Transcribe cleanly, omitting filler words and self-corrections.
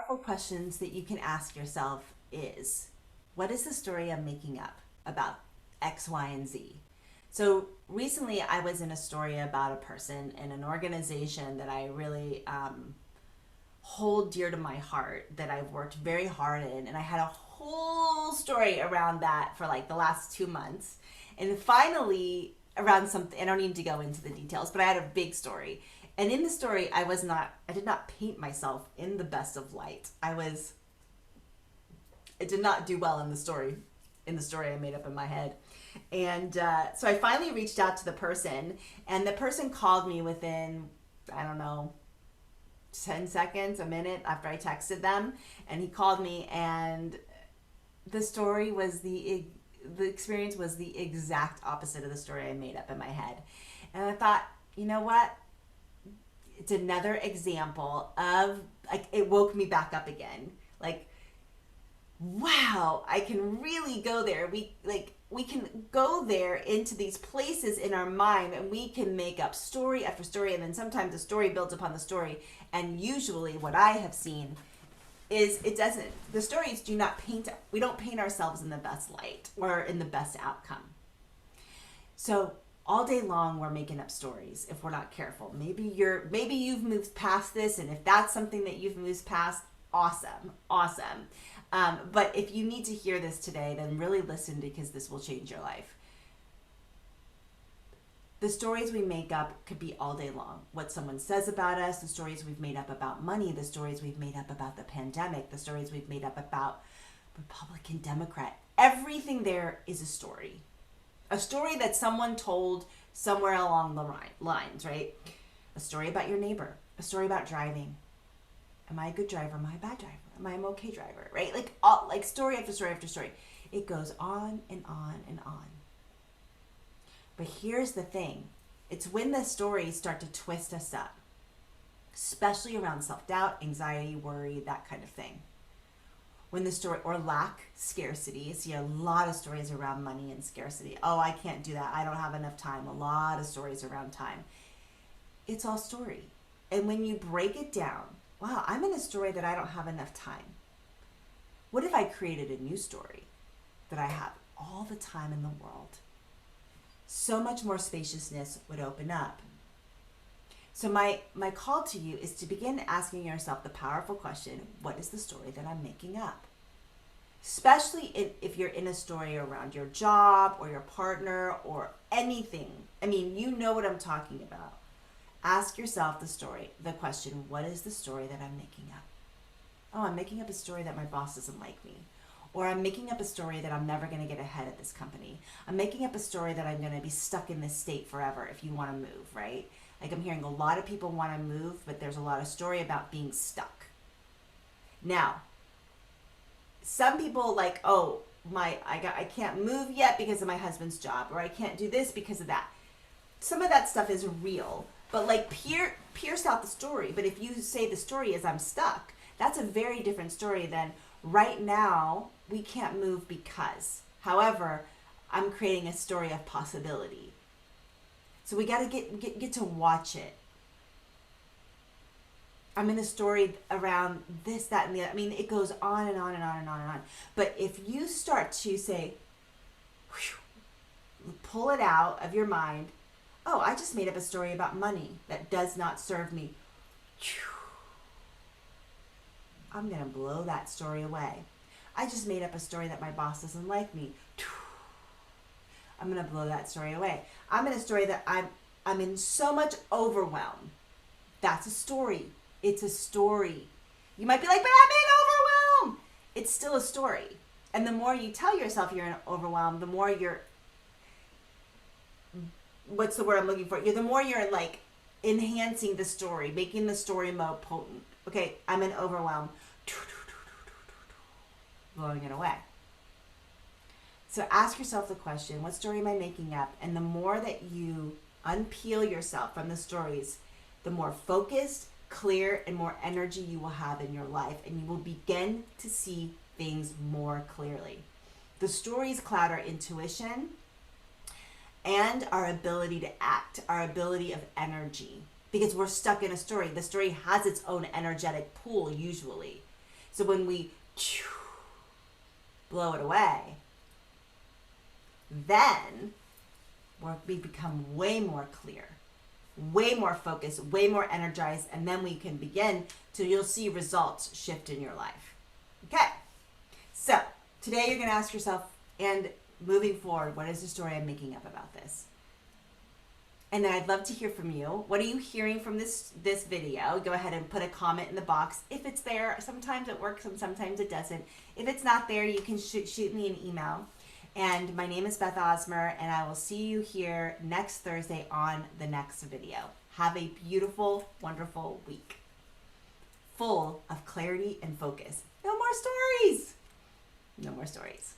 powerful questions that you can ask yourself is, what is the story I'm making up about X, Y, and Z? So recently I was in a story about a person in an organization that I really hold dear to my heart, that I've worked very hard in. And I had a whole story around that for like the last 2 months. And finally, around something, I don't need to go into the details, but I had a big story. And in the story, I did not paint myself in the best of light. It did not do well in the story I made up in my head. And so I finally reached out to the person, and the person called me within, I don't know, 10 seconds, a minute after I texted them. And he called me, and the story was the experience was the exact opposite of the story I made up in my head. And I thought, you know what? It's another example of, like, it woke me back up again. Like, wow, I can really go there. We can go there into these places in our mind, and we can make up story after story, and then sometimes the story builds upon the story. And usually what I have seen is the stories do not we don't paint ourselves in the best light or in the best outcome. So all day long we're making up stories if we're not careful. Maybe you've moved past this, and if that's something that you've moved past, awesome. But if you need to hear this today, then really listen, because this will change your life. The stories we make up could be all day long. What someone says about us, the stories we've made up about money, the stories we've made up about the pandemic, the stories we've made up about Republican, Democrat. Everything there is a story. A story that someone told somewhere along the lines, right? A story about your neighbor, a story about driving. Am I a good driver? Am I a bad driver? Am I an okay driver? Right? Like story after story after story. It goes on and on and on. But here's the thing. It's when the stories start to twist us up, especially around self-doubt, anxiety, worry, that kind of thing. When the story, or lack, scarcity. You see a lot of stories around money and scarcity. Oh, I can't do that. I don't have enough time. A lot of stories around time. It's all story. And when you break it down, wow, I'm in a story that I don't have enough time. What if I created a new story that I have all the time in the world? So much more spaciousness would open up. So my call to you is to begin asking yourself the powerful question, what is the story that I'm making up? Especially if you're in a story around your job or your partner or anything. I mean, you know what I'm talking about. Ask yourself the question, what is the story that I'm making up? Oh, I'm making up a story that my boss doesn't like me. Or I'm making up a story that I'm never going to get ahead at this company. I'm making up a story that I'm going to be stuck in this state forever if you want to move, right? Like, I'm hearing a lot of people want to move, but there's a lot of story about being stuck. Now, some people like, oh, I can't move yet because of my husband's job, or I can't do this because of that. Some of that stuff is real, but like pierce out the story. But if you say the story is I'm stuck, that's a very different story than right now we can't move because. However, I'm creating a story of possibility. So we got to get to watch it. I'm in a story around this, that, and the other. I mean, it goes on and on and on and on and on. But if you start to say, pull it out of your mind, oh, I just made up a story about money that does not serve me. I'm going to blow that story away. I just made up a story that my boss doesn't like me. I'm going to blow that story away. I'm in a story that I'm in so much overwhelm. That's a story. It's a story. You might be like, but I'm in overwhelm. It's still a story. And the more you tell yourself you're in overwhelm, the more you're, what's the word I'm looking for? The more you're like enhancing the story, making the story more potent. Okay, I'm in overwhelm. Blowing it away. So ask yourself the question, what story am I making up? And the more that you unpeel yourself from the stories, the more focused, clear, and more energy you will have in your life, and you will begin to see things more clearly. The stories cloud our intuition and our ability to act, our ability of energy, because we're stuck in a story. The story has its own energetic pool usually. So when we blow it away, then we become way more clear, way more focused, way more energized, and then we can begin to, you'll see results shift in your life. Okay, so today you're going to ask yourself, and moving forward, what is the story I'm making up about this? And then I'd love to hear from you. What are you hearing from this video? Go ahead and put a comment in the box. If it's there, sometimes it works and sometimes it doesn't. If it's not there, you can shoot me an email. And my name is Beth Osmer, and I will see you here next Thursday on the next video. Have a beautiful, wonderful week, full of clarity and focus. No more stories. No more stories.